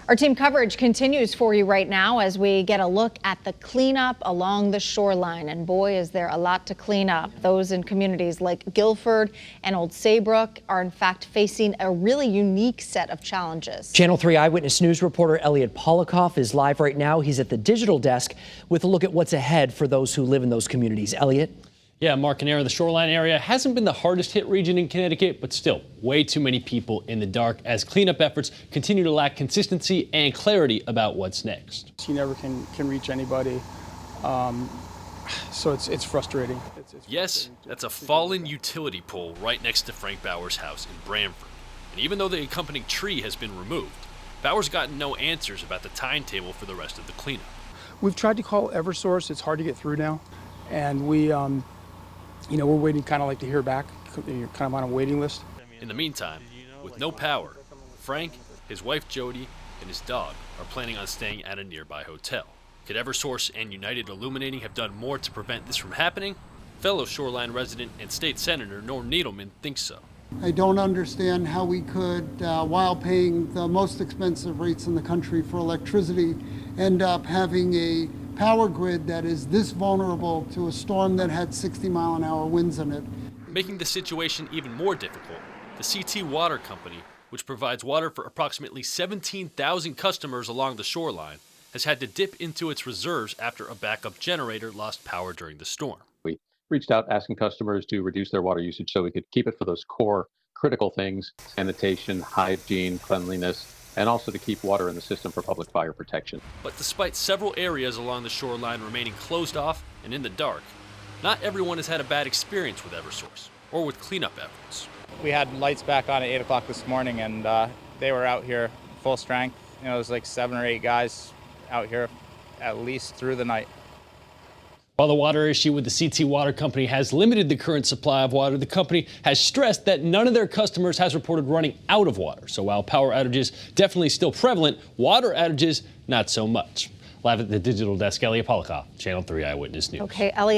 Our team coverage continues for you right now as we get a look at the cleanup along the shoreline. And boy, is there a lot to clean up. Those in communities like Guilford and Old Saybrook are in fact facing a really unique set of challenges. Channel 3 Eyewitness News reporter Elliot Polikoff is live right now. He's at the digital desk with a look at what's ahead for those who live in those communities. Elliot? Yeah, Mark and Aaron, the shoreline area hasn't been the hardest hit region in Connecticut, but still way too many people in the dark as cleanup efforts continue to lack consistency and clarity about what's next. You never can reach anybody, so it's frustrating. Yes, that's a fallen utility pole right next to Frank Bauer's house in Branford. And even though the accompanying tree has been removed, Bauer's gotten no answers about the timetable for the rest of the cleanup. We've tried to call Eversource. It's hard to get through now, and we're waiting kind of like to hear back. You're kind of on a waiting list. In the meantime, with no power, Frank, his wife Jody, and his dog are planning on staying at a nearby hotel. Could Eversource and United Illuminating have done more to prevent this from happening? Fellow Shoreline resident and state senator Norm Needleman thinks so. I don't understand how we could, while paying the most expensive rates in the country for electricity, end up having a power grid that is this vulnerable to a storm that had 60-mile-an-hour winds in it. Making the situation even more difficult, the CT Water Company, which provides water for approximately 17,000 customers along the shoreline, has had to dip into its reserves after a backup generator lost power during the storm. We reached out asking customers to reduce their water usage so we could keep it for those core critical things: sanitation, hygiene, cleanliness, and also to keep water in the system for public fire protection. But despite several areas along the shoreline remaining closed off and in the dark, not everyone has had a bad experience with Eversource or with cleanup efforts. We had lights back on at 8 o'clock this morning, and they were out here full strength. It was like 7 or 8 guys out here at least through the night. While the water issue with the CT Water Company has limited the current supply of water, the company has stressed that none of their customers has reported running out of water. So while power outages definitely still prevalent, water outages not so much. Live at the digital desk, Elliot Polikoff, Channel 3 Eyewitness News. Okay, Elliot.